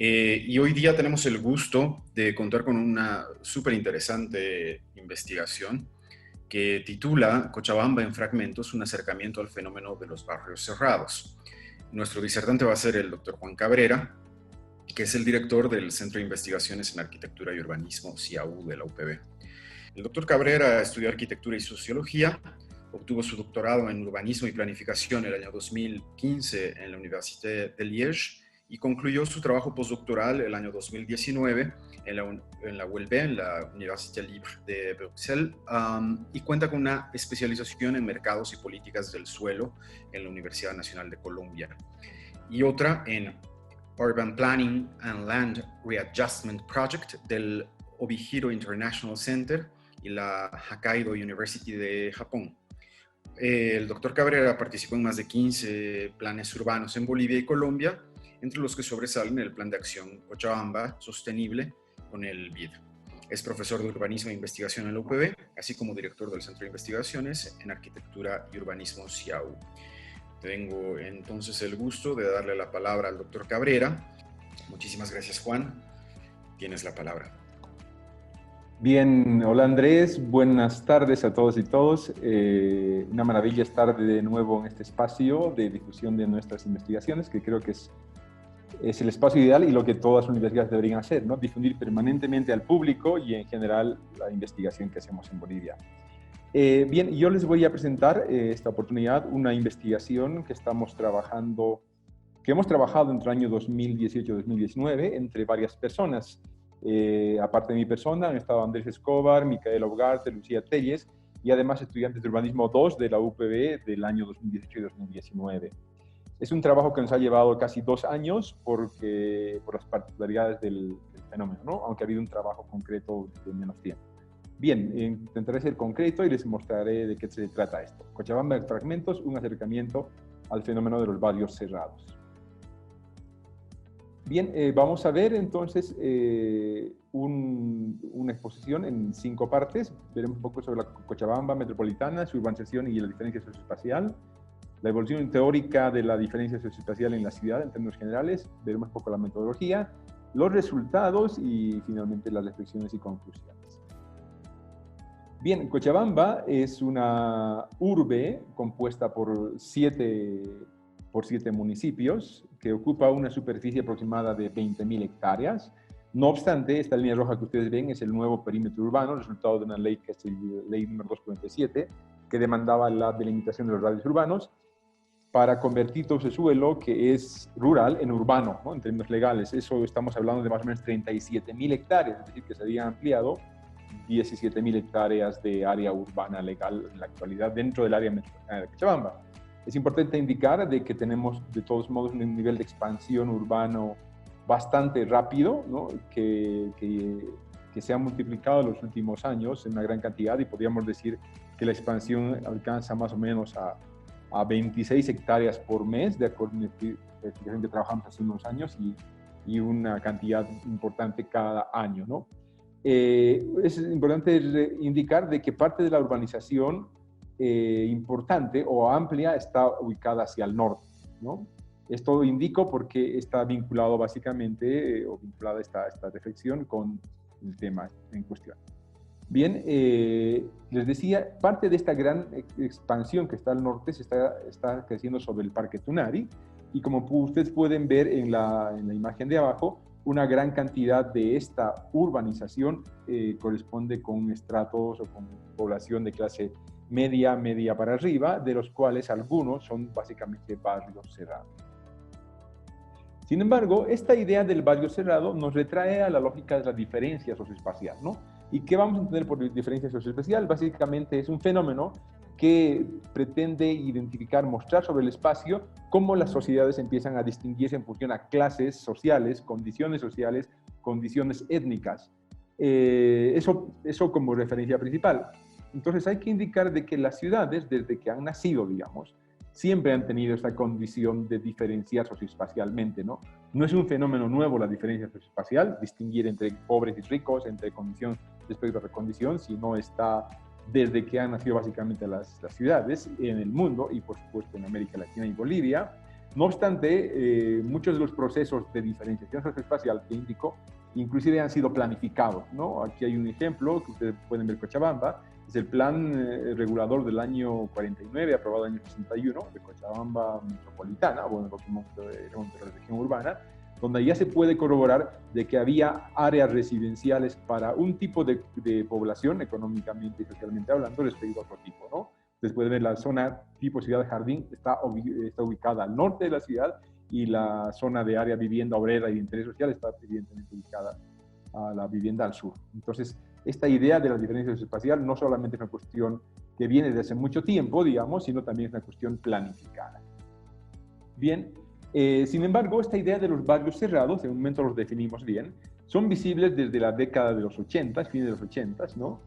Y hoy día tenemos el gusto de contar con una súper interesante investigación que titula Cochabamba en fragmentos, un acercamiento al fenómeno de los barrios cerrados. Nuestro disertante va a ser el doctor Juan Cabrera, que es el director del Centro de Investigaciones en Arquitectura y Urbanismo, CIAU, de la UPB. El doctor Cabrera estudió arquitectura y sociología, obtuvo su doctorado en urbanismo y planificación el año 2015 en la Université de Liège y concluyó su trabajo postdoctoral el año 2019 en la ULB, en la Université Libre de Bruxelles, y cuenta con una especialización en mercados y políticas del suelo en la Universidad Nacional de Colombia y otra en Urban Planning and Land Readjustment Project del Obihiro International Center y la Hokkaido University de Japón. El doctor Cabrera participó en más de 15 planes urbanos en Bolivia y Colombia, entre los que sobresalen el Plan de Acción Cochabamba Sostenible con el BID. Es profesor de Urbanismo e Investigación en la UPB, así como director del Centro de Investigaciones en Arquitectura y Urbanismo CIAU. Tengo entonces el gusto de darle la palabra al doctor Cabrera. Muchísimas gracias, Juan. Tienes la palabra. Bien, hola Andrés, buenas tardes a todos y todos. Una maravilla estar de nuevo en este espacio de difusión de nuestras investigaciones, que creo que es el espacio ideal y lo que todas las universidades deberían hacer, ¿no? Difundir permanentemente al público y en general la investigación que hacemos en Bolivia. Bien, yo les voy a presentar esta oportunidad, una investigación que hemos trabajado entre el año 2018 y 2019 entre varias personas. Aparte de mi persona, han estado Andrés Escobar, Micaela Ugarte, Lucía Telles y además estudiantes de Urbanismo 2 de la UPB del año 2018 y 2019. Es un trabajo que nos ha llevado casi 2 años por las particularidades del fenómeno, ¿no? Aunque ha habido un trabajo concreto de menos tiempo. Bien, intentaré ser concreto y les mostraré de qué se trata esto. Cochabamba en fragmentos, un acercamiento al fenómeno de los barrios cerrados. Bien, vamos a ver entonces una exposición en 5 partes. Veremos un poco sobre la Cochabamba metropolitana, su urbanización y la diferencia socioespacial, la evolución teórica de la diferencia socioespacial en la ciudad en términos generales, veremos un poco la metodología, los resultados y finalmente las reflexiones y conclusiones. Bien, Cochabamba es una urbe compuesta por 7 municipios que ocupa una superficie aproximada de 20.000 hectáreas. No obstante, esta línea roja que ustedes ven es el nuevo perímetro urbano, resultado de una ley que es la ley número 247, que demandaba la delimitación de los radios urbanos para convertir todo ese suelo que es rural en urbano, ¿no? En términos legales. Eso estamos hablando de más o menos 37.000 hectáreas, es decir, que se había ampliado 17.000 hectáreas de área urbana legal en la actualidad dentro del área metropolitana de Cochabamba. Es importante indicar de que tenemos de todos modos un nivel de expansión urbano bastante rápido, ¿no? que se ha multiplicado en los últimos años en una gran cantidad y podríamos decir que la expansión alcanza más o menos a 26 hectáreas por mes, de acuerdo con la investigación que trabajamos hace unos años y una cantidad importante cada año, ¿no? Es importante indicar de que parte de la urbanización importante o amplia está ubicada hacia el norte, ¿no? Esto indico porque está vinculado básicamente, o vinculada esta reflexión con el tema en cuestión. Bien, les decía, parte de esta gran expansión que está al norte se está creciendo sobre el Parque Tunari y como ustedes pueden ver en la imagen de abajo, una gran cantidad de esta urbanización corresponde con estratos o con población de clase media para arriba, de los cuales algunos son básicamente barrios cerrados. Sin embargo, esta idea del barrio cerrado nos retrae a la lógica de la diferencia socioespacial, ¿no? ¿Y qué vamos a entender por diferencia socioespacial? Básicamente es un fenómeno que pretende identificar, mostrar sobre el espacio cómo las sociedades empiezan a distinguirse en función a clases sociales, condiciones étnicas. Eso como referencia principal. Entonces hay que indicar de que las ciudades, desde que han nacido, digamos, siempre han tenido esta condición de diferenciar socioespacialmente, ¿no? No es un fenómeno nuevo la diferencia socioespacial, distinguir entre pobres y ricos, entre condición respecto a recondición, sino está desde que han nacido básicamente las ciudades en el mundo y por supuesto en América Latina y Bolivia. No obstante, muchos de los procesos de diferenciación socioespacial que indicó, inclusive han sido planificados, ¿no? Aquí hay un ejemplo que ustedes pueden ver: Cochabamba, es el plan regulador del año 49, aprobado en el año 61, de Cochabamba metropolitana, bueno, lo que llamamos de la región urbana, donde ya se puede corroborar de que había áreas residenciales para un tipo de población, económicamente y socialmente hablando, respecto a otro tipo, ¿no? Ustedes pueden ver la zona tipo Ciudad Jardín, está ubicada al norte de la ciudad, y la zona de área vivienda obrera y de interés social está evidentemente ubicada a la vivienda al sur. Entonces, esta idea de la diferencia espacial no solamente es una cuestión que viene desde hace mucho tiempo, digamos, sino también es una cuestión planificada. Bien, sin embargo, esta idea de los barrios cerrados, en un momento los definimos bien, son visibles desde la década de los 80, fines de los 80, ¿no?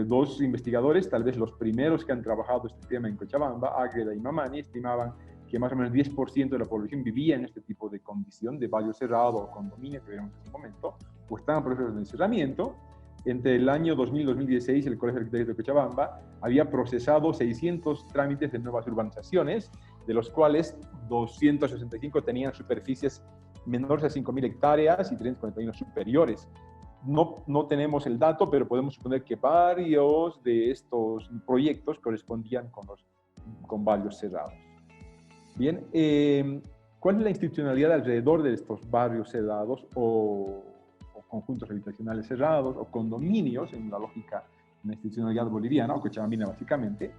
Dos investigadores, tal vez los primeros que han trabajado este tema en Cochabamba, Águeda y Mamani, estimaban que más o menos 10% de la población vivía en este tipo de condición de barrio cerrado o condominio, que vemos en este momento, o estaban en procesos de encerramiento. Entre el año 2000 y 2016, el Colegio de Arquitectos de Cochabamba había procesado 600 trámites de nuevas urbanizaciones, de los cuales 265 tenían superficies menores a 5.000 hectáreas y 341 superiores. No tenemos el dato, pero podemos suponer que varios de estos proyectos correspondían con barrios cerrados. Bien, ¿cuál es la institucionalidad alrededor de estos barrios cerrados o conjuntos habitacionales cerrados o condominios, en la lógica de la institucionalidad boliviana o cochabambina básicamente?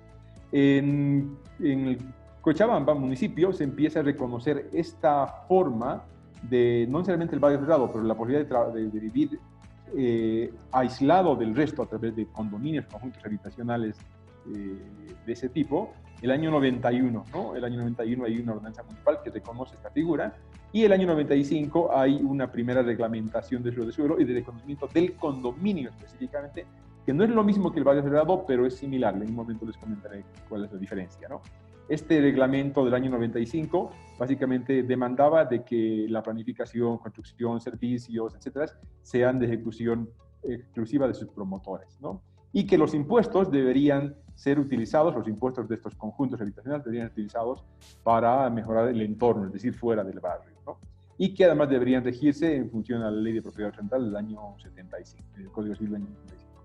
En el Cochabamba, municipio, se empieza a reconocer esta forma de, no necesariamente el barrio cerrado, pero la posibilidad de vivir aislado del resto a través de condominios, conjuntos habitacionales de ese tipo, el año 91, ¿no? El año 91 hay una ordenanza municipal que reconoce esta figura, y el año 95 hay una primera reglamentación del uso de suelo y de reconocimiento del condominio específicamente, que no es lo mismo que el barrio cerrado, pero es similar. En un momento les comentaré cuál es la diferencia, ¿no? Este reglamento del año 95 básicamente demandaba de que la planificación, construcción, servicios, etcétera, sean de ejecución exclusiva de sus promotores, ¿no? Y que los impuestos deberían ser utilizados, los impuestos de estos conjuntos habitacionales deberían ser utilizados para mejorar el entorno, es decir, fuera del barrio, ¿no? Y que además deberían regirse en función a la Ley de Propiedad Central del año 75, el Código Civil del año 75.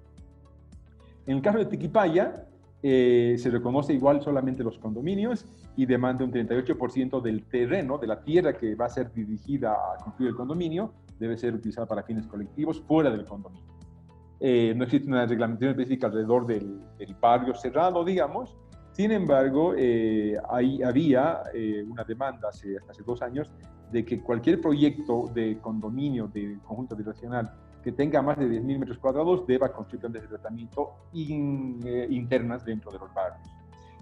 En el caso de Tiquipaya, se reconoce igual solamente los condominios y demanda un 38% del terreno, de la tierra que va a ser dirigida a construir el condominio, debe ser utilizada para fines colectivos fuera del condominio. No existe una reglamentación específica alrededor del barrio cerrado, digamos. Sin embargo, había una demanda hasta hace 2 años de que cualquier proyecto de condominio, de conjunto habitacional, que tenga más de 10.000 metros cuadrados, deba construir plantas de tratamiento internas dentro de los barrios.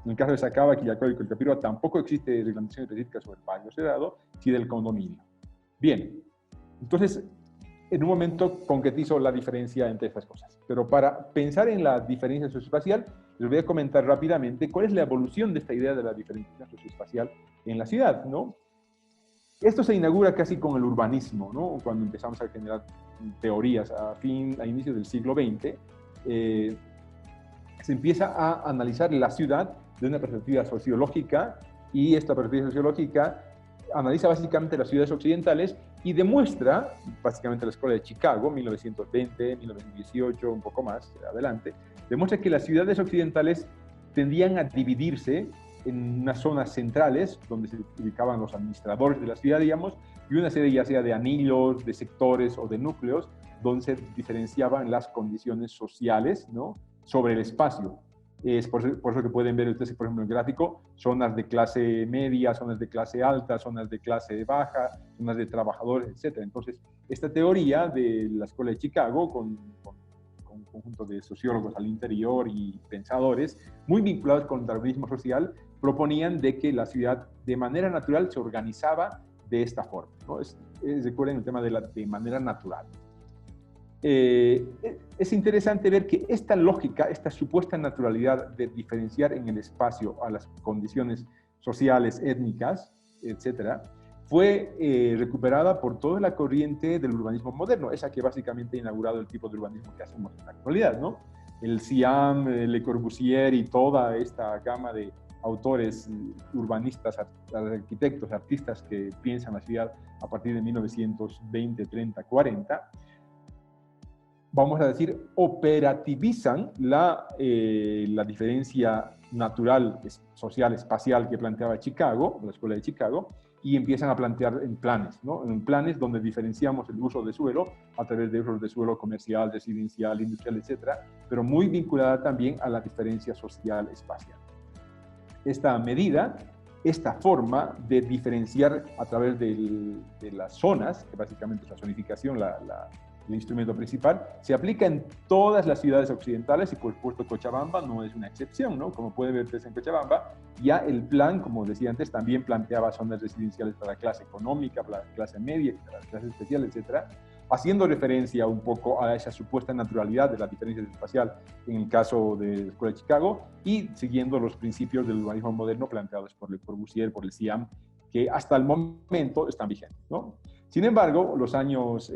En el caso de Sacaba, Quillacollo y Colcapirua, tampoco existe reglamentación específica sobre el barrio cerrado, sí del condominio. Bien, entonces, en un momento concretizo la diferencia entre estas cosas. Pero para pensar en la diferencia socioespacial, les voy a comentar rápidamente cuál es la evolución de esta idea de la diferencia socioespacial en la ciudad, ¿no? Esto se inaugura casi con el urbanismo, ¿no? Cuando empezamos a generar teorías a inicios del siglo XX, se empieza a analizar la ciudad de una perspectiva sociológica, y esta perspectiva sociológica analiza básicamente las ciudades occidentales y demuestra, básicamente la Escuela de Chicago, 1920, 1918, un poco más adelante, demuestra que las ciudades occidentales tendían a dividirse en unas zonas centrales, donde se ubicaban los administradores de la ciudad, digamos, y una serie ya sea de anillos, de sectores o de núcleos, donde se diferenciaban las condiciones sociales, ¿no?, sobre el espacio. Es por eso que pueden ver ustedes, por ejemplo, en el gráfico, zonas de clase media, zonas de clase alta, zonas de clase baja, zonas de trabajadores, etc. Entonces, esta teoría de la Escuela de Chicago, con un conjunto de sociólogos al interior y pensadores, muy vinculados con el darwinismo social, proponían de que la ciudad de manera natural se organizaba de esta forma, ¿no? Recuerden el tema de manera natural. Es interesante ver que esta lógica, esta supuesta naturalidad de diferenciar en el espacio a las condiciones sociales, étnicas, etcétera, fue recuperada por toda la corriente del urbanismo moderno, esa que básicamente ha inaugurado el tipo de urbanismo que hacemos en la actualidad, ¿no? El Siam, Le Corbusier y toda esta gama de autores, urbanistas, arquitectos, artistas que piensan la ciudad a partir de 1920, 30, 40, vamos a decir, operativizan la diferencia natural, social, espacial que planteaba Chicago, la Escuela de Chicago, y empiezan a plantear en planes, ¿no? En planes donde diferenciamos el uso de suelo a través de usos de suelo comercial, residencial, industrial, etcétera, pero muy vinculada también a la diferencia social espacial. Esta medida, esta forma de diferenciar a través de las zonas, que básicamente es la zonificación, el instrumento principal, se aplica en todas las ciudades occidentales y por supuesto Cochabamba no es una excepción, ¿no? Como puede verse en Cochabamba, ya el plan, como decía antes, también planteaba zonas residenciales para la clase económica, para la clase media, para la clase especial, etcétera, haciendo referencia un poco a esa supuesta naturalidad de la diferencia espacial en el caso de la Escuela de Chicago y siguiendo los principios del urbanismo moderno planteados por Le Corbusier, por el CIAM, que hasta el momento están vigentes, ¿no? Sin embargo, los años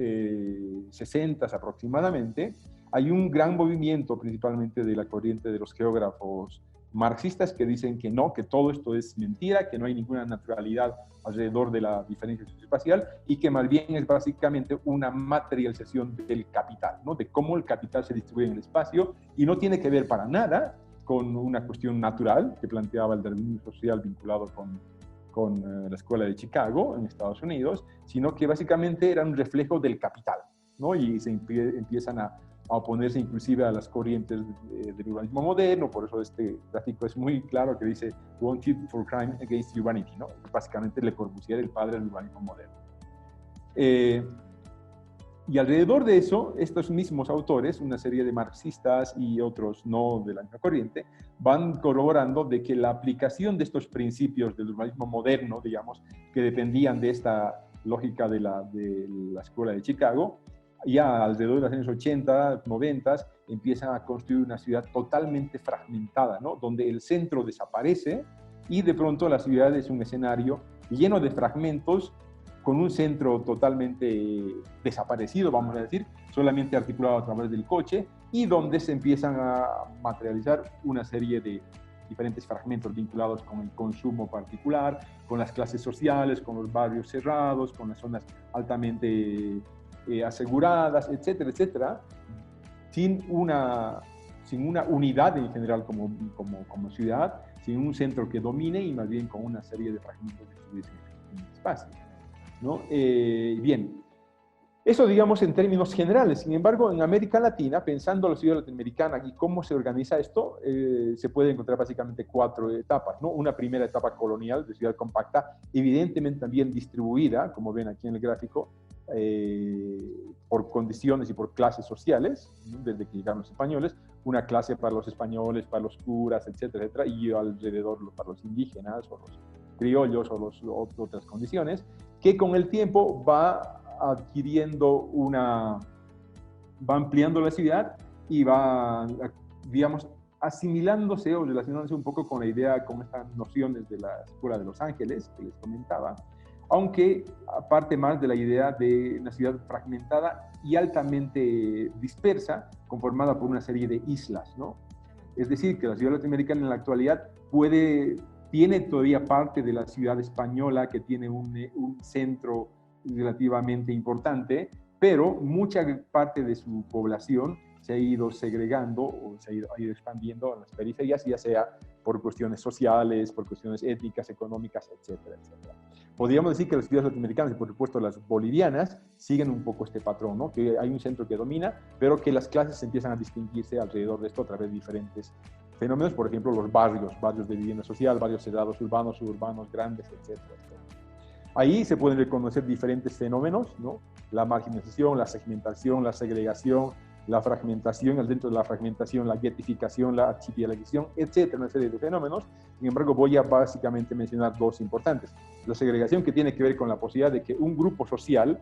60 aproximadamente, hay un gran movimiento, principalmente de la corriente de los geógrafos marxistas, que dicen que no, que todo esto es mentira, que no hay ninguna naturalidad alrededor de la diferencia espacial y que más bien es básicamente una materialización del capital, ¿no? De cómo el capital se distribuye en el espacio y no tiene que ver para nada con una cuestión natural que planteaba el darwinismo social vinculado con la Escuela de Chicago en Estados Unidos, sino que básicamente era un reflejo del capital, ¿no? Y se empiezan a oponerse inclusive a las corrientes del urbanismo moderno. Por eso este gráfico es muy claro que dice "Wanted for Crime Against Humanity", ¿no? Básicamente Le Corbusier, el padre del urbanismo moderno. Y alrededor de eso, estos mismos autores, una serie de marxistas y otros no de la misma corriente, van corroborando de que la aplicación de estos principios del urbanismo moderno, digamos, que dependían de esta lógica de la Escuela de Chicago, ya alrededor de los años 80, 90, empiezan a construir una ciudad totalmente fragmentada, ¿no? Donde el centro desaparece y de pronto la ciudad es un escenario lleno de fragmentos con un centro totalmente desaparecido, vamos a decir, solamente articulado a través del coche, y donde se empiezan a materializar una serie de diferentes fragmentos vinculados con el consumo particular, con las clases sociales, con los barrios cerrados, con las zonas altamente aseguradas, etcétera, etcétera, sin una unidad en general como ciudad, sin un centro que domine y más bien con una serie de fragmentos distribuidos en el espacio, ¿no? Bien, eso digamos en términos generales. Sin embargo, en América Latina, pensando en la ciudad latinoamericana y cómo se organiza esto, se puede encontrar básicamente 4 etapas, ¿no? Una primera etapa colonial de ciudad compacta, evidentemente también distribuida, como ven aquí en el gráfico, por condiciones y por clases sociales, ¿no? Desde que llegaron los españoles, una clase para los españoles, para los curas, etcétera, etcétera, y alrededor para los indígenas o los criollos o otras condiciones, que con el tiempo va adquiriendo va ampliando la ciudad y va, digamos, asimilándose o relacionándose un poco con la idea, con estas nociones de la Escuela de Los Ángeles que les comentaba, aunque aparte más de la idea de una ciudad fragmentada y altamente dispersa, conformada por una serie de islas, ¿no? Es decir, que la ciudad latinoamericana en la actualidad tiene todavía parte de la ciudad española que tiene un centro relativamente importante, pero mucha parte de su población se ha ido segregando o se ha ido expandiendo en las periferias, ya sea por cuestiones sociales, por cuestiones étnicas, económicas, etcétera, etcétera. Podríamos decir que las ciudades latinoamericanas y por supuesto las bolivianas siguen un poco este patrón, ¿no? Que hay un centro que domina, pero que las clases empiezan a distinguirse alrededor de esto a través de diferentes fenómenos, por ejemplo, los barrios de vivienda social, barrios cerrados urbanos, suburbanos, grandes, etcétera, etcétera. Ahí se pueden reconocer diferentes fenómenos, ¿no? La marginalización, la segmentación, la segregación, la fragmentación, dentro de la fragmentación, la guetificación, la archipielagización, etcétera, una serie de fenómenos. Sin embargo, voy a básicamente mencionar 2 importantes. La segregación, que tiene que ver con la posibilidad de que un grupo social,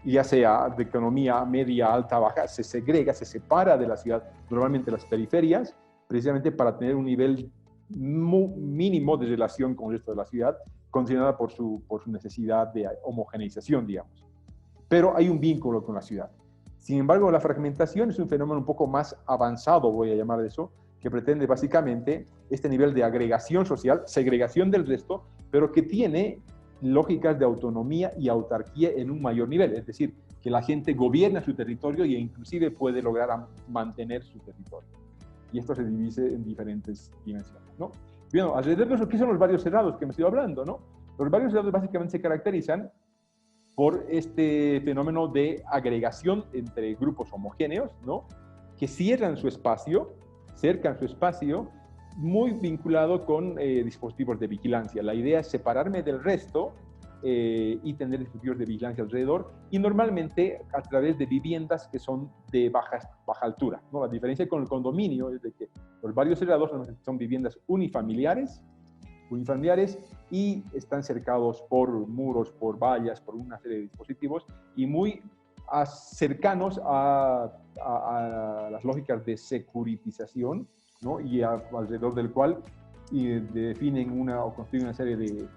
ya sea de economía media, alta, baja, se segrega, se separa de la ciudad, normalmente las periferias, precisamente para tener un nivel mínimo de relación con el resto de la ciudad, condicionada por su necesidad de homogeneización, digamos. Pero hay un vínculo con la ciudad. Sin embargo, la fragmentación es un fenómeno un poco más avanzado, voy a llamar eso, que pretende básicamente este nivel de agregación social, segregación del resto, pero que tiene lógicas de autonomía y autarquía en un mayor nivel, es decir, que la gente gobierna su territorio e inclusive puede lograr mantener su territorio. Y esto se divide en diferentes dimensiones, ¿no? Bueno, alrededor de eso, ¿qué son los barrios cerrados que hemos ido hablando, no? Los barrios cerrados básicamente se caracterizan por este fenómeno de agregación entre grupos homogéneos, ¿no? Que cierran su espacio, cercan su espacio, muy vinculado con dispositivos de vigilancia. La idea es separarme del resto y tener dispositivos de vigilancia alrededor, y normalmente a través de viviendas que son de baja altura, ¿no? La diferencia con el condominio es de que los barrios cerrados son viviendas unifamiliares y están cercados por muros, por vallas, por una serie de dispositivos, y muy cercanos a las lógicas de securitización, ¿no? Y alrededor del cual definen o construyen una serie de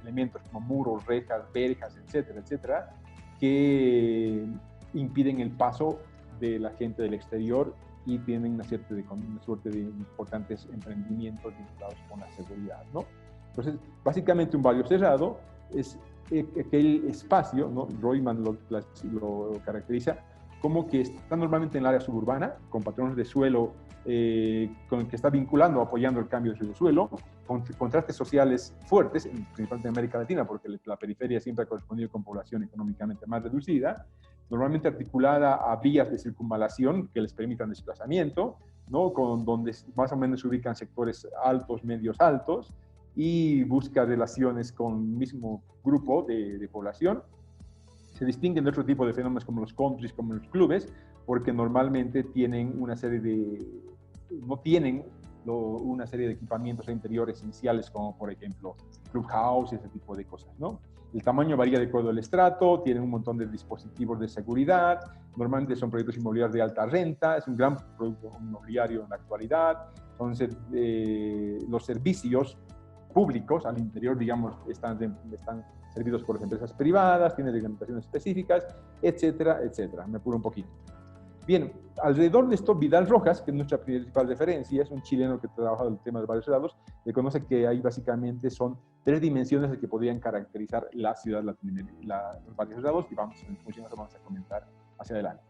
elementos como muros, rejas, verjas, etcétera, etcétera, que impiden el paso de la gente del exterior y tienen una suerte de importantes emprendimientos vinculados con la seguridad, ¿no? Entonces, básicamente un barrio cerrado es aquel espacio, ¿no? Royman lo caracteriza como que está normalmente en el área suburbana, con patrones de suelo con el que está vinculando, apoyando el cambio de suelo, con contrastes sociales fuertes, principalmente en América Latina, porque la periferia siempre ha correspondido con población económicamente más reducida, normalmente articulada a vías de circunvalación que les permitan desplazamiento, ¿no? Donde más o menos se ubican sectores altos, medios altos, y busca relaciones con el mismo grupo de población. Se distinguen de otro tipo de fenómenos como los countries, como los clubes, porque normalmente tienen no tienen una serie de equipamientos interiores esenciales, como por ejemplo clubhouse y ese tipo de cosas, ¿no? El tamaño varía de acuerdo al estrato, tienen un montón de dispositivos de seguridad, normalmente son proyectos inmobiliarios de alta renta, es un gran producto inmobiliario en la actualidad. Entonces, los servicios públicos al interior, digamos, están servidos por las empresas privadas, tienen reglamentaciones específicas, etcétera, etcétera. Me apuro un poquito. Bien, alrededor de esto, Vidal Rojas, que es nuestra principal referencia, es un chileno que trabaja el tema de barrios cerrados, reconoce que ahí básicamente son 3 dimensiones las que podrían caracterizar la ciudad latinoamericana, los barrios cerrados, y en función de eso vamos a comentar hacia adelante.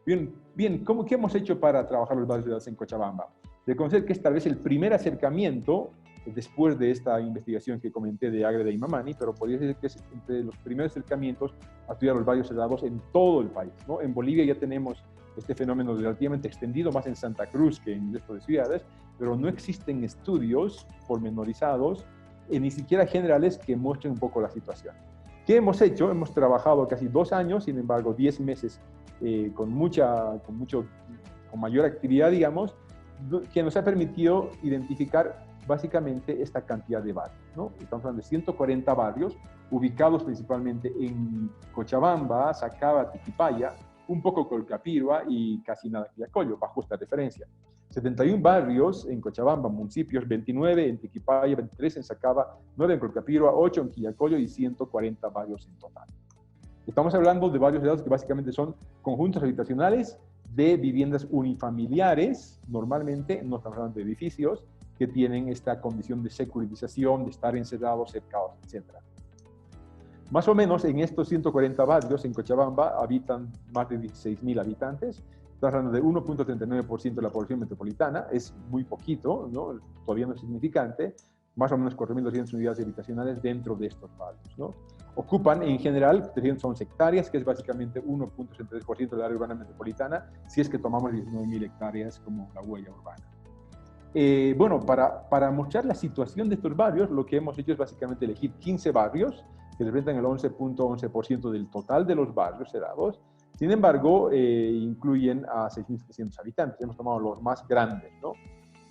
Bien, ¿qué hemos hecho para trabajar los barrios cerrados en Cochabamba? Reconocer que es tal vez el primer acercamiento después de esta investigación que comenté de Ágreda y Mamani, pero podría decir que es entre los primeros acercamientos a estudiar los barrios cerrados en todo el país, ¿no? En Bolivia ya tenemos este fenómeno relativamente extendido, más en Santa Cruz que en el resto de ciudades, pero no existen estudios pormenorizados, ni siquiera generales, que muestren un poco la situación. ¿Qué hemos hecho? Hemos trabajado casi 2 años, sin embargo 10 meses con mayor actividad, digamos, que nos ha permitido identificar básicamente esta cantidad de barrios, ¿no? Estamos hablando de 140 barrios ubicados principalmente en Cochabamba, Sacaba, Tiquipaya, un poco Colcapirua y casi nada Quillacollo, bajo esta referencia. 71 barrios en Cochabamba, municipios, 29 en Tiquipaya, 23 en Sacaba, 9 en Colcapirua, 8 en Quillacollo y 140 barrios en total. Estamos hablando de barrios cerrados que básicamente son conjuntos habitacionales de viviendas unifamiliares, normalmente no estamos hablando de edificios, que tienen esta condición de securitización, de estar encerrados, cercados, etc. Más o menos en estos 140 barrios en Cochabamba habitan más de 16.000 habitantes. Estamos hablando de 1.39% de la población metropolitana, es muy poquito, ¿no? Todavía no es significante, más o menos 4.200 unidades habitacionales dentro de estos barrios, ¿no? Ocupan en general 311 hectáreas, que es básicamente 1.63% del área urbana metropolitana, si es que tomamos 19.000 hectáreas como la huella urbana. Bueno, para mostrar la situación de estos barrios, lo que hemos hecho es básicamente elegir 15 barrios que representan el 11.11% del total de los barrios cerrados. Sin embargo, incluyen a 6.300 habitantes. Hemos tomado los más grandes, ¿no?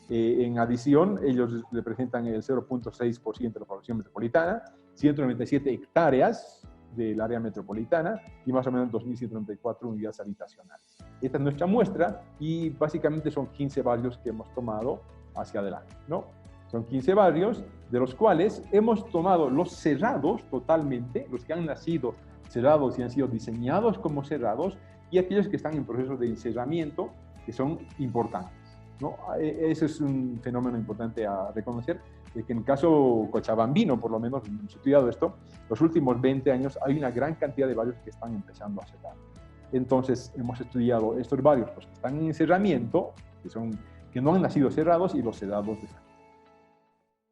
En adición, ellos representan el 0.6% de la población metropolitana, 197 hectáreas del área metropolitana y más o menos 2.194 unidades habitacionales. Esta es nuestra muestra y básicamente son 15 barrios que hemos tomado hacia adelante, ¿no? Son 15 barrios, de los cuales hemos tomado los cerrados totalmente, los que han nacido cerrados y han sido diseñados como cerrados, y aquellos que están en proceso de encerramiento, que son importantes. ¿no? Ese es un fenómeno importante a reconocer, de que en el caso cochabambino, por lo menos, hemos estudiado esto, los últimos 20 años hay una gran cantidad de barrios que están empezando a cerrar. Entonces, hemos estudiado estos barrios, los que están en cerramiento, que no han nacido cerrados, y los cerrados de facto,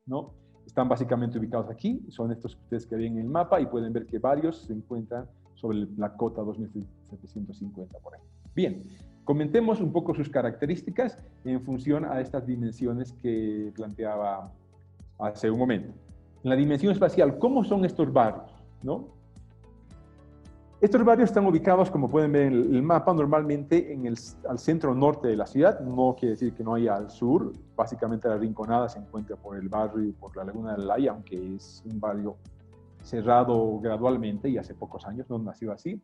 ¿no? Están básicamente ubicados aquí, son estos que ustedes que ven en el mapa, y pueden ver que varios se encuentran sobre la cota 2750 por ahí. Bien, comentemos un poco sus características en función a estas dimensiones que planteaba hace un momento. En la dimensión espacial, ¿cómo son estos barrios, ¿no? Estos barrios están ubicados, como pueden ver en el mapa, normalmente al centro norte de la ciudad. No quiere decir que no haya al sur. Básicamente la Rinconada se encuentra por el barrio y por la Laguna del Laya, aunque es un barrio cerrado gradualmente y hace pocos años, no nació así.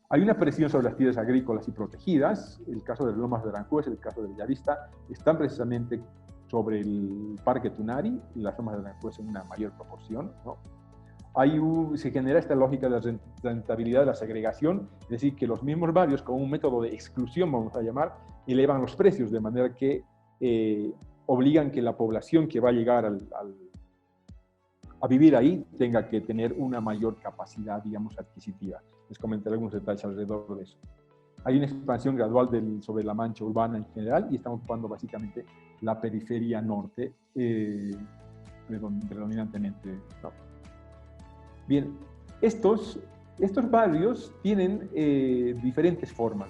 Hay una presión sobre las tierras agrícolas y protegidas. El caso de Lomas de Aranjuez, el caso de Bellavista, están precisamente sobre el Parque Tunari, y las Lomas de Aranjuez en una mayor proporción, ¿no? Se genera esta lógica de rentabilidad de la segregación, es decir, que los mismos barrios, con un método de exclusión, vamos a llamar, elevan los precios, de manera que obligan que la población que va a llegar a vivir ahí tenga que tener una mayor capacidad, digamos, adquisitiva. Les comentaré algunos detalles alrededor de eso. Hay una expansión gradual sobre la mancha urbana en general, y estamos ocupando básicamente la periferia norte, predominantemente, ¿no? Bien, estos barrios tienen diferentes formas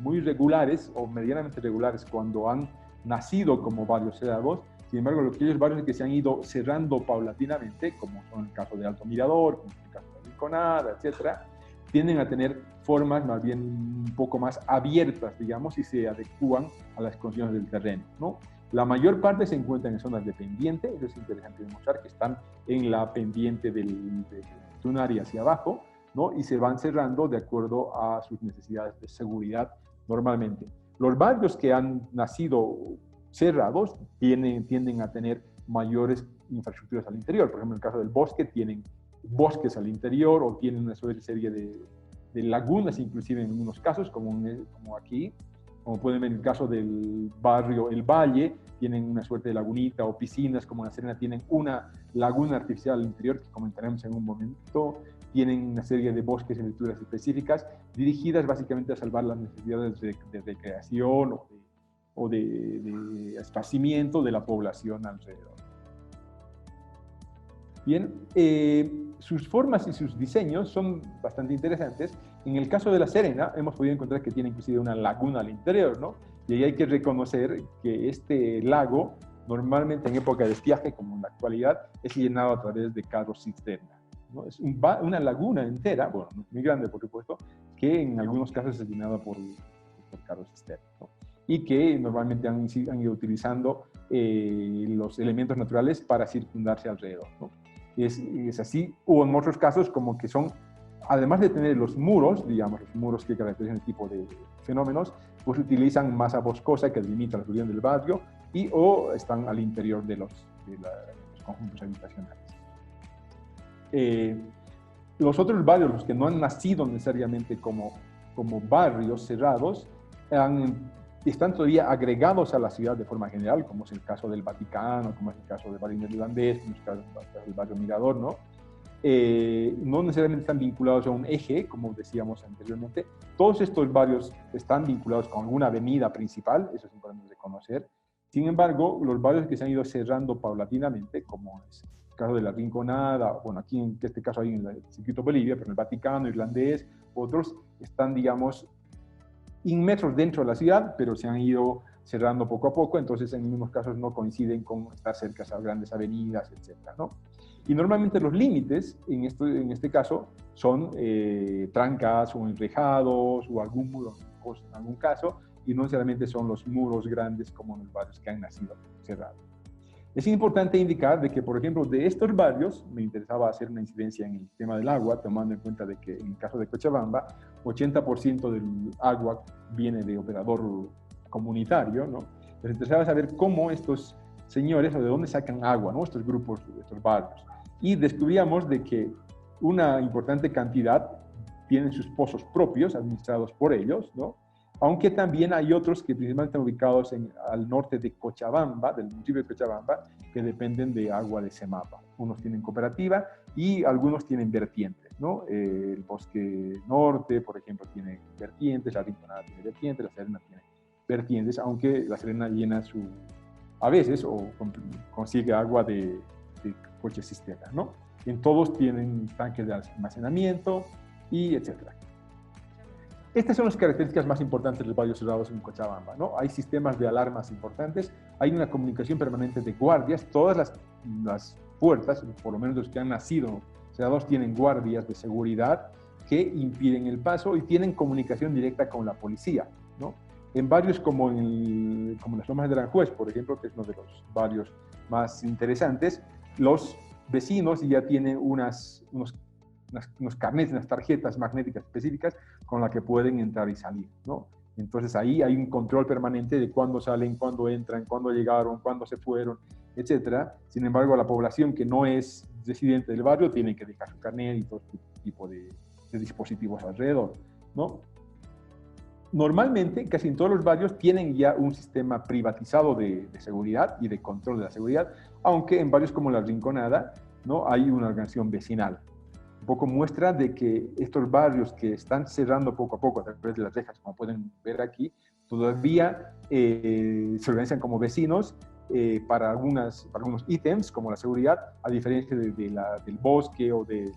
muy regulares o medianamente regulares cuando han nacido como barrios cerrados. Sin embargo, aquellos barrios que se han ido cerrando paulatinamente, como son el caso de Alto Mirador, como el caso de Rinconada, etcétera, tienden a tener formas más bien un poco más abiertas, digamos, y se adecúan a las condiciones del terreno, ¿no? La mayor parte se encuentran en zonas de pendiente. Eso es interesante demostrar, que están en la pendiente del Tunari hacia abajo, ¿no? Y se van cerrando de acuerdo a sus necesidades de seguridad normalmente. Los barrios que han nacido cerrados tienden a tener mayores infraestructuras al interior. Por ejemplo, en el caso del Bosque, tienen bosques al interior, o tienen una serie de lagunas, inclusive en algunos casos, como aquí. Como pueden ver en el caso del barrio El Valle, tienen una suerte de lagunita, o piscinas, como en La Serena tienen una laguna artificial al interior, que comentaremos en un momento. Tienen una serie de bosques y estructuras específicas dirigidas básicamente a salvar las necesidades de recreación o de esparcimiento de la población alrededor. Bien, sus formas y sus diseños son bastante interesantes. En el caso de La Serena, hemos podido encontrar que tiene inclusive una laguna al interior, ¿no? Y ahí hay que reconocer que este lago, normalmente en época de estiaje, como en la actualidad, es llenado a través de carros cisterna, ¿no? Es una laguna entera, bueno, muy grande por supuesto, que en algunos casos es llenada por carros cisterna, ¿no? Y que normalmente han ido utilizando los elementos naturales para circundarse alrededor, ¿no? Es así, o en otros casos como que son, además de tener los muros, digamos, los muros que caracterizan el tipo de fenómenos, pues utilizan masa boscosa que limita la subida del barrio, o están al interior de los conjuntos habitacionales. Los otros barrios, los que no han nacido necesariamente como barrios cerrados, están todavía agregados a la ciudad de forma general, como es el caso del Vaticano, como es el caso del barrio irlandés, como es el caso del barrio Mirador, ¿no? No necesariamente están vinculados a un eje, como decíamos anteriormente. Todos estos barrios están vinculados con alguna avenida principal, eso es importante reconocer. Sin embargo, los barrios que se han ido cerrando paulatinamente, como es el caso de la Rinconada, bueno, aquí en este caso hay en el circuito Bolivia, pero en el Vaticano, irlandés, otros están, digamos, inmersos dentro de la ciudad, pero se han ido cerrando poco a poco, entonces en algunos casos no coinciden con estar cerca a grandes avenidas, etcétera, ¿no? Y normalmente los límites, en este caso, son trancas o enrejados o algún muro en algún caso, y no necesariamente son los muros grandes como en los barrios que han nacido cerrados. Es importante indicar de que, por ejemplo, de estos barrios, me interesaba hacer una incidencia en el tema del agua, tomando en cuenta de que en el caso de Cochabamba, 80% del agua viene de operador comunitario, ¿no? Nos interesaba saber cómo estos señores, o de dónde sacan agua, ¿no? Estos grupos, estos barrios. Y descubríamos de que una importante cantidad tienen sus pozos propios, administrados por ellos, ¿no? Aunque también hay otros que principalmente están ubicados al norte de Cochabamba, del municipio de Cochabamba, que dependen de agua de Semapa. Unos tienen cooperativa y algunos tienen vertientes, ¿no? El Bosque Norte, por ejemplo, tiene vertientes, la Rinconada tiene vertientes, La Serena tiene vertientes, aunque La Serena llena a veces, o consigue agua de coches cisterna, ¿no? En todos tienen tanques de almacenamiento y etcétera. Estas son las características más importantes de los barrios cerrados en Cochabamba, ¿no? Hay sistemas de alarmas importantes, hay una comunicación permanente de guardias, todas las puertas, por lo menos los que han nacido cerrados, tienen guardias de seguridad que impiden el paso y tienen comunicación directa con la policía, ¿no? En barrios como las Lomas de Aranjuez, por ejemplo, que es uno de los barrios más interesantes, los vecinos ya tienen unos carnets, unas tarjetas magnéticas específicas con las que pueden entrar y salir, ¿no? Entonces ahí hay un control permanente de cuándo salen, cuándo entran, cuándo llegaron, cuándo se fueron, etcétera. Sin embargo, la población que no es residente del barrio tiene que dejar su carnet y todo este tipo de dispositivos alrededor, ¿no? Normalmente, casi en todos los barrios tienen ya un sistema privatizado de seguridad y de control de la seguridad, aunque en barrios como La Rinconada, ¿no?, hay una organización vecinal. Un poco muestra de que estos barrios que están cerrando poco a poco a través de las rejas, como pueden ver aquí, todavía se organizan como vecinos para algunos ítems, como la seguridad, a diferencia del bosque o de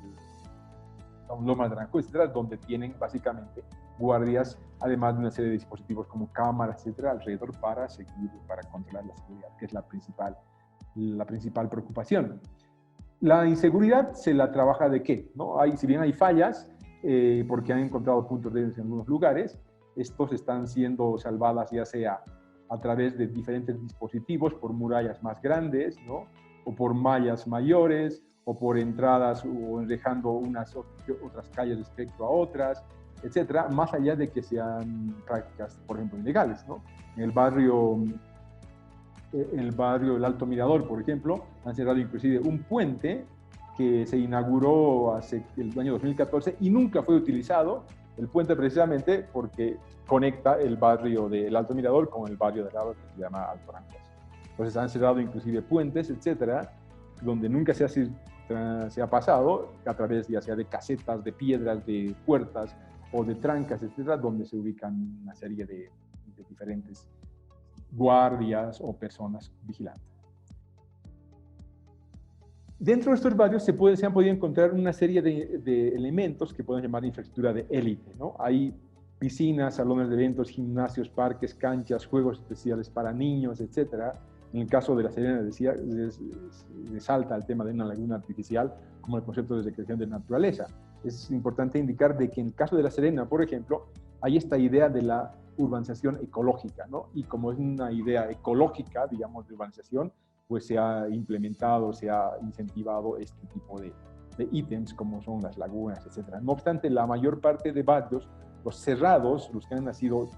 Lomas de Aranjuez, etcétera, donde tienen básicamente guardias, además de una serie de dispositivos como cámaras, etcétera, alrededor para controlar la seguridad, que es la principal preocupación. La inseguridad se la trabaja de qué, ¿no? Si bien hay fallas, porque han encontrado puntos débiles en algunos lugares, estos están siendo salvadas ya sea a través de diferentes dispositivos, por murallas más grandes, ¿no?, o por mallas mayores, o por entradas o enrejando otras calles respecto a otras, etcétera, más allá de que sean prácticas, por ejemplo, ilegales, ¿no? En el barrio del Alto Mirador, por ejemplo, han cerrado inclusive un puente que se inauguró hace el año 2014 y nunca fue utilizado, el puente precisamente porque conecta el barrio del Alto Mirador con el barrio de lado que se llama Alto Aranjuez. Entonces han cerrado inclusive puentes, etcétera, donde nunca se ha pasado, a través ya sea de casetas, de piedras, de puertas o de trancas, etcétera, donde se ubican una serie de diferentes guardias o personas vigilantes. Dentro de estos barrios se han podido encontrar una serie de elementos que podemos llamar infraestructura de élite, ¿no? Hay piscinas, salones de eventos, gimnasios, parques, canchas, juegos especiales para niños, etcétera. En el caso de La Serena, decía, resalta el tema de una laguna artificial como el concepto de recreación de naturaleza. Es importante indicar de que en el caso de La Serena, por ejemplo, hay esta idea de la urbanización ecológica, ¿no? Y como es una idea ecológica, digamos, de urbanización, pues se ha implementado, se ha incentivado este tipo de ítems como son las lagunas, etc. No obstante, la mayor parte de barrios, los cerrados, los que han sido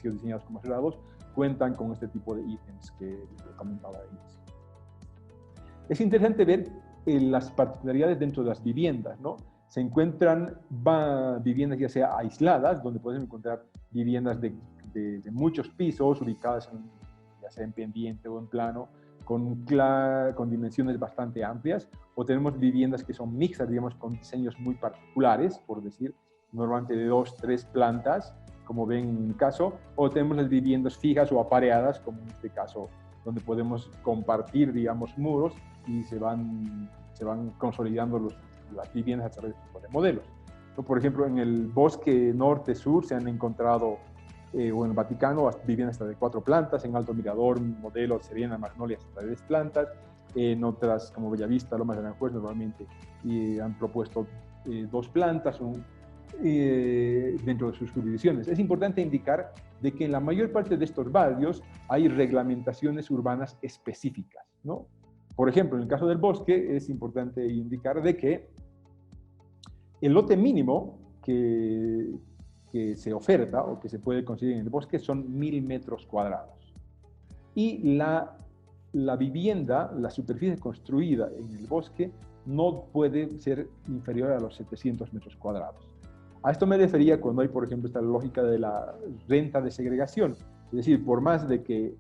diseñados como cerrados, cuentan con este tipo de ítems que comentaba antes. Es interesante ver las particularidades dentro de las viviendas, ¿no? Se encuentran viviendas ya sea aisladas, donde podemos encontrar viviendas de muchos pisos, ubicadas ya sea en pendiente o en plano, con dimensiones bastante amplias, o tenemos viviendas que son mixtas, digamos, con diseños muy particulares, por decir, normalmente de 2, 3 plantas, como ven en el caso, o tenemos las viviendas fijas o apareadas, como en este caso, donde podemos compartir, digamos, muros y se van consolidando las viviendas a través de este tipo de modelos. Por ejemplo, en el bosque norte-sur se han encontrado, o en el Vaticano, viviendas hasta de 4 plantas, en Alto Mirador, modelo Serena, Magnolia, hasta de 3 plantas, en otras como Bellavista, Lomas de Aranjuez, normalmente han propuesto 2 plantas dentro de sus jurisdicciones. Es importante indicar de que en la mayor parte de estos barrios hay reglamentaciones urbanas específicas, ¿no? Por ejemplo, en el caso del bosque, es importante indicar de que el lote mínimo que se oferta o que se puede conseguir en el bosque son 1000 metros cuadrados. Y la vivienda, la superficie construida en el bosque, no puede ser inferior a los 700 metros cuadrados. A esto me refería cuando hay, por ejemplo, esta lógica de la renta de segregación. Es decir, por más de que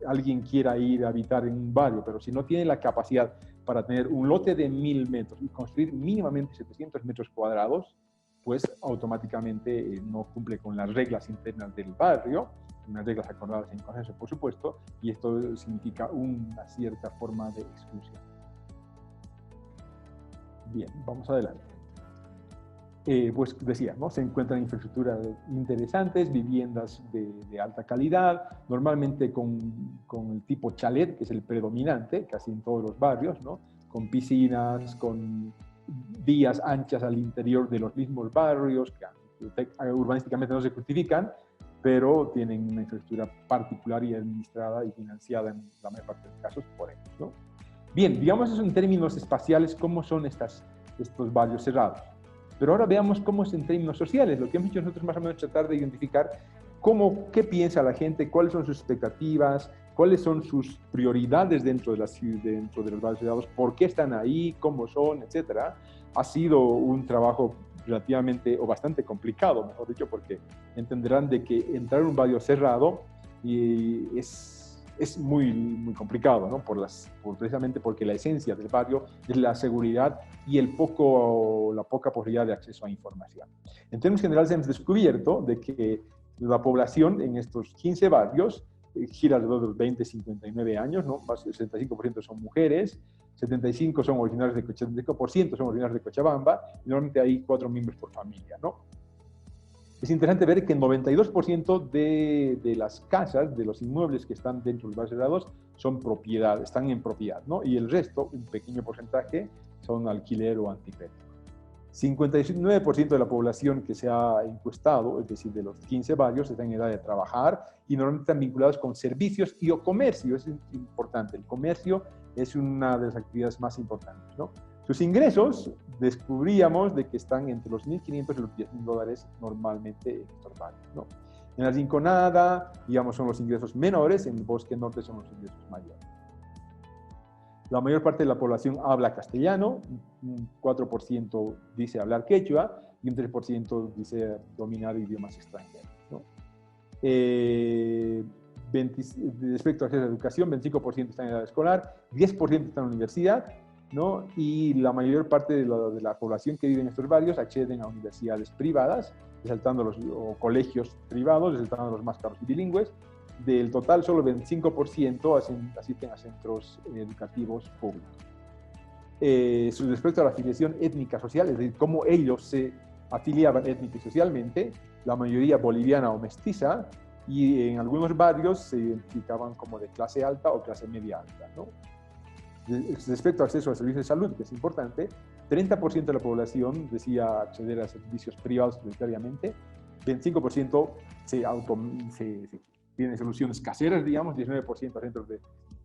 alguien quiera ir a habitar en un barrio, pero si no tiene la capacidad para tener un lote de 1000 metros y construir mínimamente 700 metros cuadrados, pues automáticamente no cumple con las reglas internas del barrio, unas reglas acordadas en consenso, por supuesto, y esto significa una cierta forma de exclusión. Bien, vamos adelante. Pues decía, ¿no? Se encuentran infraestructuras interesantes, viviendas de alta calidad, normalmente con el tipo chalet, que es el predominante casi en todos los barrios, ¿no? Con piscinas, con vías anchas al interior de los mismos barrios, que urbanísticamente no se justifican, pero tienen una infraestructura particular y administrada y financiada en la mayor parte de los casos por ellos, ¿no? Bien, digamos eso en términos espaciales, ¿cómo son estos barrios cerrados? Pero ahora veamos cómo es en términos sociales. Lo que hemos hecho nosotros más o menos es tratar de identificar qué piensa la gente, cuáles son sus expectativas, cuáles son sus prioridades dentro de los barrios cerrados, por qué están ahí, cómo son, etcétera. Ha sido un trabajo relativamente o bastante complicado, mejor dicho, porque entenderán de que entrar en un barrio cerrado es muy complicado, ¿no? Precisamente porque la esencia del barrio es la seguridad y la poca posibilidad de acceso a información. En términos generales hemos descubierto de que la población en estos 15 barrios gira alrededor de los 20-59 años, ¿no? Más del 65% son mujeres, 75% son originarios de Cochabamba, y normalmente hay 4 miembros por familia, ¿no? Es interesante ver que el 92% de las casas, de los inmuebles que están dentro de los barrios cerrados, están en propiedad, ¿no? Y el resto, un pequeño porcentaje, son alquiler o anticrédito. 59% de la población que se ha encuestado, es decir, de los 15 barrios, están en edad de trabajar y normalmente están vinculados con servicios y o comercio. Es importante. El comercio es una de las actividades más importantes, ¿no? Sus ingresos, descubríamos de que están entre los $1.500 y los $10.000 normalmente en estos barrios, ¿no? En la Rinconada, digamos, son los ingresos menores, en el Bosque Norte son los ingresos mayores. La mayor parte de la población habla castellano, un 4% dice hablar quechua y un 3% dice dominar idiomas extranjeros, ¿no? Respecto a acceso a la educación, 25% está en edad escolar, 10% está en la universidad, ¿no? Y la mayor parte de la población que vive en estos barrios acceden a universidades privadas, o colegios privados, resaltando los más caros y bilingües. Del total, solo el 25% asisten a centros educativos públicos. Respecto a la afiliación étnica social, es decir, cómo ellos se afiliaban étnica y socialmente, la mayoría boliviana o mestiza, y en algunos barrios se identificaban como de clase alta o clase media alta, ¿no? Respecto al acceso a servicios de salud, que es importante, 30% de la población decía acceder a servicios privados prioritariamente, 25% tiene soluciones caseras, digamos, 19% a centros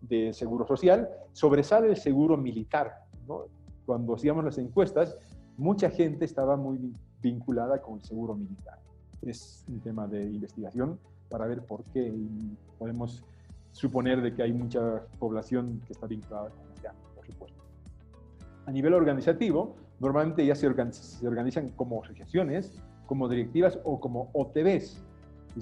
de seguro social. Sobresale el seguro militar, ¿no? Cuando hacíamos las encuestas, mucha gente estaba muy vinculada con el seguro militar. Es un tema de investigación para ver por qué, y podemos suponer de que hay mucha población que está vinculada con este ámbito, por supuesto. A nivel organizativo, normalmente ya se organizan como asociaciones, como directivas o como OTBs.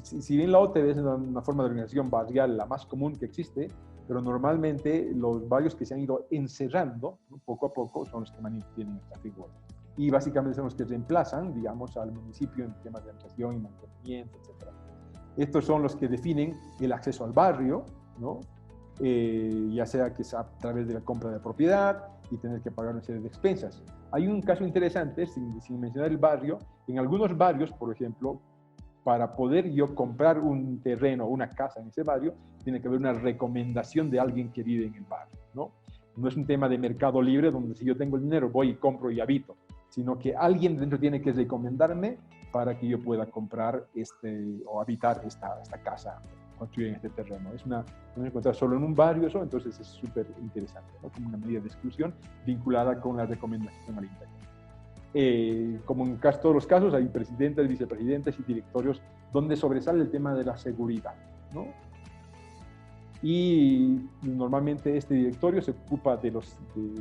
Si bien la OTB es una forma de organización barrial la más común que existe, pero normalmente los barrios que se han ido encerrando, ¿no?, poco a poco, son los que mantienen esta figura. Y básicamente son los que reemplazan, digamos, al municipio en temas de administración y mantenimiento, etc. Estos son los que definen el acceso al barrio, ¿no? Ya sea que es a través de la compra de propiedad y tener que pagar una serie de expensas. Hay un caso interesante, sin mencionar el barrio, en algunos barrios, por ejemplo, para poder yo comprar un terreno o una casa en ese barrio, tiene que haber una recomendación de alguien que vive en el barrio, ¿no? No es un tema de mercado libre donde si yo tengo el dinero voy y compro y habito, sino que alguien dentro tiene que recomendarme para que yo pueda comprar o habitar esta casa construida en este terreno. No encontrar solo en un barrio eso, entonces es súper interesante, ¿no? Como una medida de exclusión vinculada con la recomendación al interior. Como en todos los casos, hay presidentes, vicepresidentes y directorios donde sobresale el tema de la seguridad, ¿no? y normalmente este directorio se ocupa de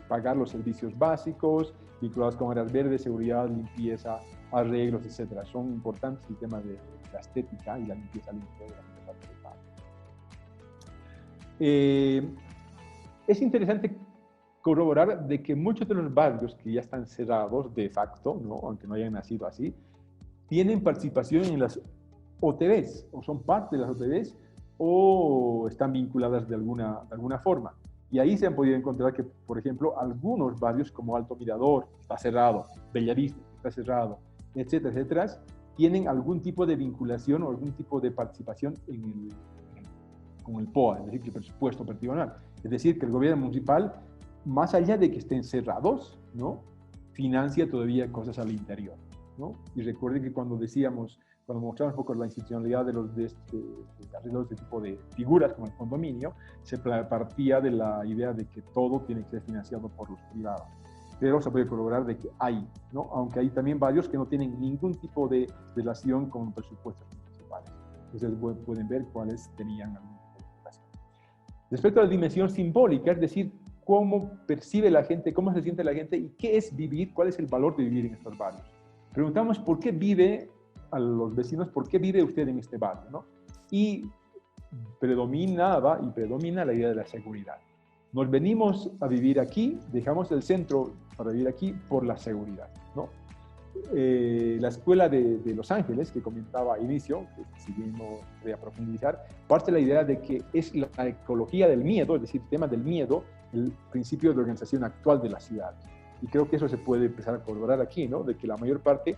pagar los servicios básicos vinculados con áreas verdes, seguridad, limpieza, arreglos, etcétera. Son importantes el tema de la estética y la limpieza al interior de la es interesante corroborar de que muchos de los barrios que ya están cerrados de facto, ¿no? Aunque no hayan nacido así, tienen participación en las OTBs, o son parte de las OTBs, o están vinculadas de alguna forma. Y ahí se han podido encontrar que, por ejemplo, algunos barrios como Alto Mirador está cerrado, Bellavista está cerrado, etcétera, etcétera, tienen algún tipo de vinculación o algún tipo de participación con el POA, es decir, el presupuesto patrimonial. Es decir, que el gobierno municipal, más allá de que estén cerrados, ¿no?, financia todavía cosas al interior, ¿no? Y recuerden que cuando mostramos un poco la institucionalidad de arreglos de este tipo de figuras como el condominio, se partía de la idea de que todo tiene que ser financiado por los privados. Pero se puede corroborar de que hay, ¿no? Aunque hay también varios que no tienen ningún tipo de relación con presupuestos municipales. Entonces pueden ver cuáles tenían algún tipo de relación. Respecto a la dimensión simbólica, es decir, cómo percibe la gente, cómo se siente la gente y qué es vivir, cuál es el valor de vivir en estos barrios. Preguntamos por qué vive a los vecinos, ¿por qué vive usted en este barrio?, ¿no? Y predomina la idea de la seguridad. Nos venimos a vivir aquí, dejamos el centro para vivir aquí por la seguridad, ¿no? La escuela de Los Ángeles, que comentaba al inicio, que si bien no voy a profundizar, parte de la idea de que es la ecología del miedo, es decir, el tema del miedo, el principio de organización actual de la ciudad. Y creo que eso se puede empezar a corroborar aquí, ¿no? De que la mayor parte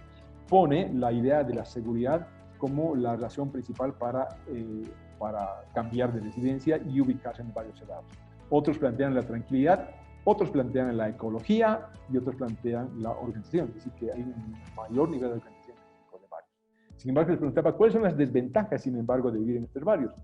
pone la idea de la seguridad como la razón principal para cambiar de residencia y ubicarse en barrios cerrados. Otros plantean la tranquilidad, otros plantean la ecología y otros plantean la organización, es decir, que hay un mayor nivel de organización en los barrios. Sin embargo, les preguntaba, ¿cuáles son las desventajas, sin embargo, de vivir en estos barrios?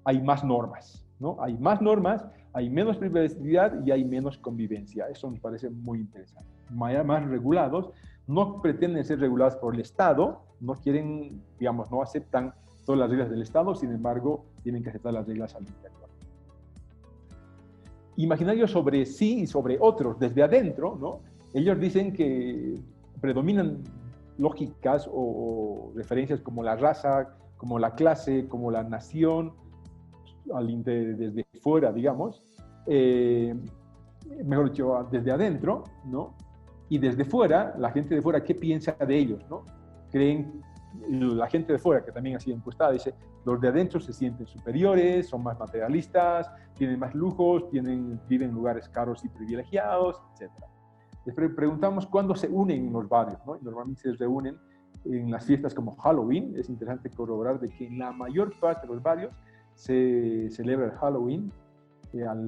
Hay más normas, ¿no? Hay más normas, hay menos privacidad y hay menos convivencia. Eso me parece muy interesante. Más regulados, no pretenden ser regulados por el Estado, no quieren, digamos, no aceptan todas las reglas del Estado, sin embargo, tienen que aceptar las reglas al interior. Imaginarios sobre sí y sobre otros, desde adentro, ¿no? Ellos dicen que predominan lógicas o referencias como la raza, como la clase, como la nación, desde fuera, digamos, mejor dicho, desde adentro, ¿no? Y desde fuera, la gente de fuera, ¿qué piensa de ellos, no? Creen, la gente de fuera, que también ha sido encuestada, dice, los de adentro se sienten superiores, son más materialistas, tienen más lujos, viven en lugares caros y privilegiados, etc. Les preguntamos cuándo se unen en los barrios, ¿no? Normalmente se reúnen en las fiestas como Halloween. Es interesante corroborar de que en la mayor parte de los barrios se celebra el Halloween al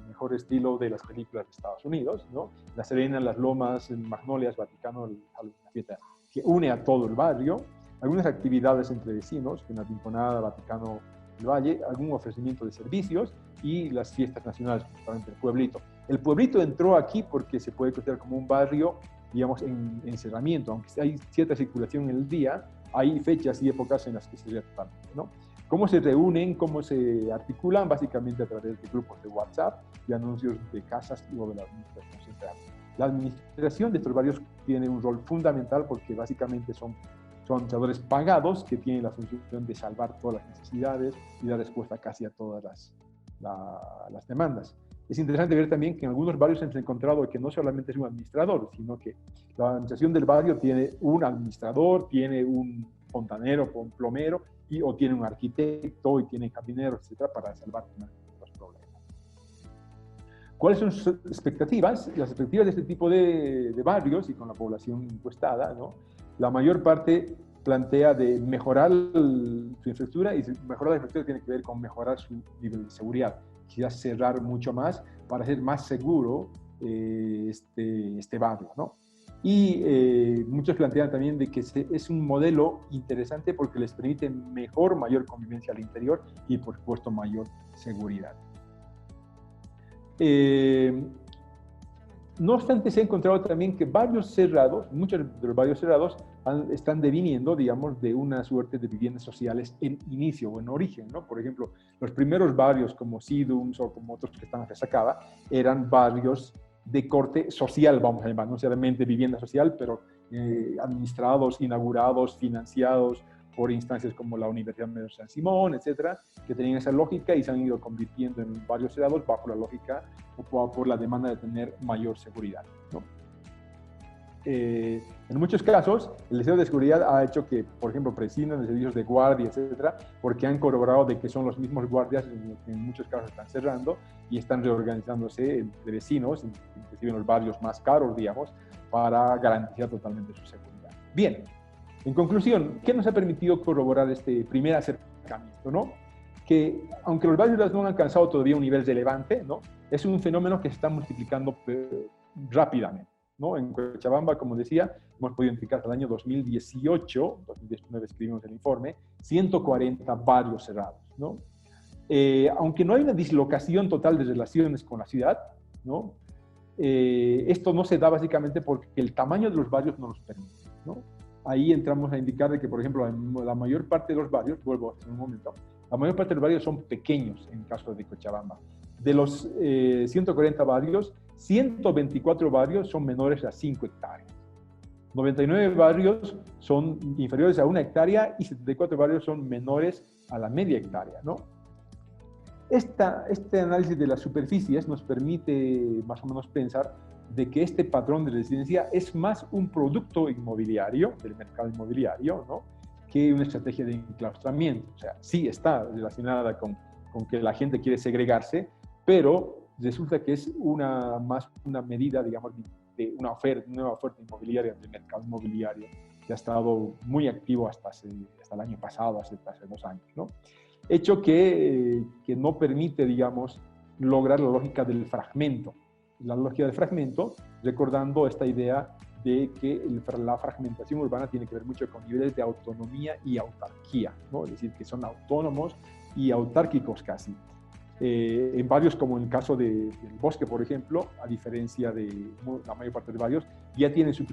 mejor estilo de las películas de Estados Unidos, ¿no? La Serena, Las Lomas, Magnolias, Vaticano, la fiesta que une a todo el barrio, algunas actividades entre vecinos, en la Rinconada, Vaticano, el Valle, algún ofrecimiento de servicios y las fiestas nacionales, principalmente el pueblito. El pueblito entró aquí porque se puede considerar como un barrio, digamos, en encerramiento, aunque hay cierta circulación en el día, hay fechas y épocas en las que se cierra totalmente, ¿no? ¿Cómo se reúnen? ¿Cómo se articulan? Básicamente a través de grupos de WhatsApp y anuncios de casas y de la administración central. La administración de estos barrios tiene un rol fundamental porque básicamente son administradores pagados que tienen la función de salvar todas las necesidades y dar respuesta casi a todas las demandas. Es interesante ver también que en algunos barrios hemos encontrado que no solamente es un administrador, sino que la administración del barrio tiene un administrador, tiene un fontanero, un plomero, o tiene un arquitecto y tiene jardineros, etcétera, para salvar los problemas. ¿Cuáles son sus expectativas? Las expectativas de este tipo de barrios y con la población encuestada, ¿no? La mayor parte plantea de mejorar su infraestructura, y mejorar la infraestructura tiene que ver con mejorar su nivel de seguridad, quizás cerrar mucho más para hacer más seguro este barrio, ¿no? Y muchos plantean también de que es un modelo interesante porque les permite mayor convivencia al interior y, por supuesto, mayor seguridad. No obstante, se ha encontrado también que barrios cerrados, muchos de los barrios cerrados, están deviniendo, digamos, de una suerte de viviendas sociales en inicio o en origen, ¿no? Por ejemplo, los primeros barrios como Sidums o como otros que están en Resacaba eran barrios de corte social, vamos a llamar, no necesariamente vivienda social, pero administrados, inaugurados, financiados por instancias como la Universidad de San Simón, etcétera, que tenían esa lógica y se han ido convirtiendo en barrios cerrados bajo la lógica o por la demanda de tener mayor seguridad, ¿no? En muchos casos, el deseo de seguridad ha hecho que, por ejemplo, prescindan de servicios de guardia, etcétera, porque han corroborado de que son los mismos guardias que en muchos casos están cerrando y están reorganizándose entre vecinos, inclusive en los barrios más caros, digamos, para garantizar totalmente su seguridad. Bien, en conclusión, ¿qué nos ha permitido corroborar este primer acercamiento, no? Que aunque los barrios no han alcanzado todavía un nivel relevante, ¿no? Es un fenómeno que se está multiplicando rápidamente, ¿no? En Cochabamba, como decía, hemos podido identificar hasta el año 2018, 2019 escribimos el informe, 140 barrios cerrados, ¿no? Aunque no hay una dislocación total de relaciones con la ciudad, ¿no? Esto no se da básicamente porque el tamaño de los barrios no los permite, ¿no? Ahí entramos a indicar de que, por ejemplo, la mayor parte de los barrios, vuelvo en un momento, la mayor parte de los barrios son pequeños en el caso de Cochabamba. De los 140 barrios, 124 barrios son menores a 5 hectáreas. 99 barrios son inferiores a 1 hectárea y 74 barrios son menores a la media hectárea, ¿no? Este análisis de las superficies nos permite más o menos pensar de que este patrón de residencia es más un producto inmobiliario, del mercado inmobiliario, ¿no? Que una estrategia de enclaustramiento. O sea, sí está relacionada con que la gente quiere segregarse, pero resulta que es más una medida, digamos, de una nueva oferta inmobiliaria del mercado inmobiliario que ha estado muy activo hasta el año pasado, hace 2 años, ¿no? Hecho que no permite, digamos, lograr la lógica del fragmento. La lógica del fragmento, recordando esta idea de que la fragmentación urbana tiene que ver mucho con niveles de autonomía y autarquía, ¿no? Es decir, que son autónomos y autárquicos casi. En barrios como en el caso del Bosque, por ejemplo, a diferencia de la mayor parte de barrios, ya tienen su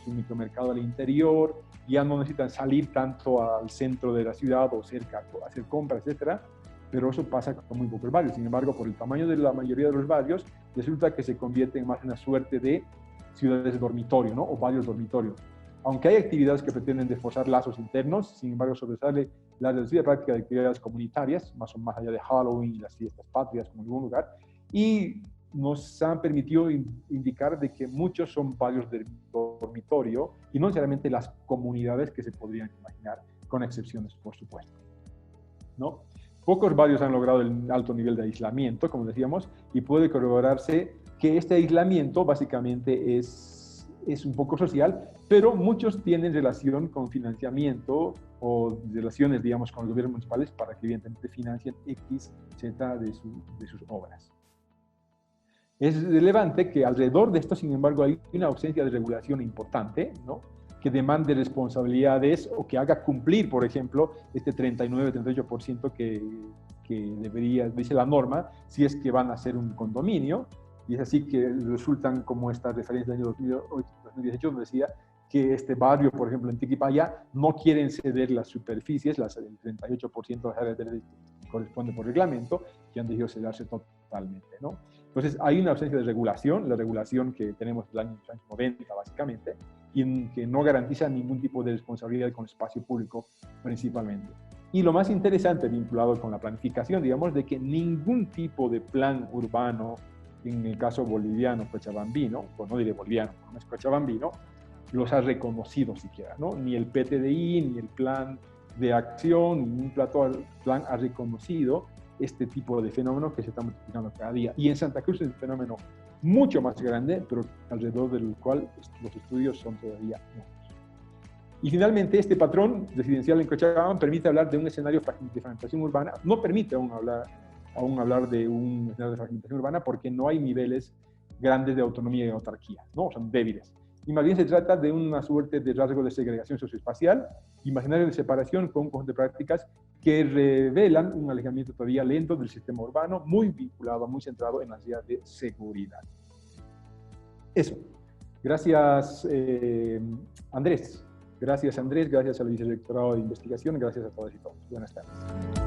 micromercado al interior, ya no necesitan salir tanto al centro de la ciudad o cerca a hacer compras, etcétera, pero eso pasa con muy pocos barrios. Sin embargo, por el tamaño de la mayoría de los barrios, resulta que se convierten más en una suerte de ciudades dormitorio, ¿no? O barrios dormitorio. Aunque hay actividades que pretenden reforzar lazos internos, sin embargo, sobresale la reducida práctica de actividades comunitarias, más allá de Halloween y las fiestas patrias como en algún lugar, y nos han permitido indicar de que muchos son barrios de dormitorio y no necesariamente las comunidades que se podrían imaginar, con excepciones, por supuesto, ¿no? Pocos barrios han logrado el alto nivel de aislamiento, como decíamos, y puede corroborarse que este aislamiento básicamente es un poco social, pero muchos tienen relación con financiamiento o relaciones, digamos, con los gobiernos municipales para que evidentemente financien X, Z de sus obras. Es relevante que alrededor de esto, sin embargo, hay una ausencia de regulación importante, ¿no? Que demande responsabilidades o que haga cumplir, por ejemplo, este 39-38% que debería, dice la norma, si es que van a hacer un condominio. Y es así que resultan como esta referencia del año 2018, donde decía que este barrio, por ejemplo, en Tiquipaya, no quieren ceder las superficies, el 38% de las áreas que corresponde por reglamento, que han decidido cederse totalmente, ¿no? Entonces, hay una ausencia de regulación, la regulación que tenemos del año 90, básicamente, y que no garantiza ningún tipo de responsabilidad con el espacio público, principalmente. Y lo más interesante, vinculado con la planificación, digamos, de que ningún tipo de plan urbano, en el caso boliviano, cochabambino, pues no diré boliviano, no es cochabambino, los ha reconocido siquiera, ¿no? Ni el PTDI, ni el plan de acción, ningún plan ha reconocido este tipo de fenómeno que se está multiplicando cada día. Y en Santa Cruz es un fenómeno mucho más grande, pero alrededor del cual los estudios son todavía nuevos. Y finalmente, este patrón residencial en Cochabamba permite hablar de un escenario de fragmentación urbana, no permite aún hablar de un escenario de fragmentación urbana porque no hay niveles grandes de autonomía y autarquía, ¿no? Son débiles. Y más bien se trata de una suerte de rasgo de segregación socioespacial, imaginario de separación con un conjunto de prácticas que revelan un alejamiento todavía lento del sistema urbano, muy vinculado, muy centrado en las ideas de seguridad. Eso. Gracias, Andrés. Gracias, Andrés. Gracias al Vicerrectorado de Investigación. Gracias a todos y todas. Buenas tardes.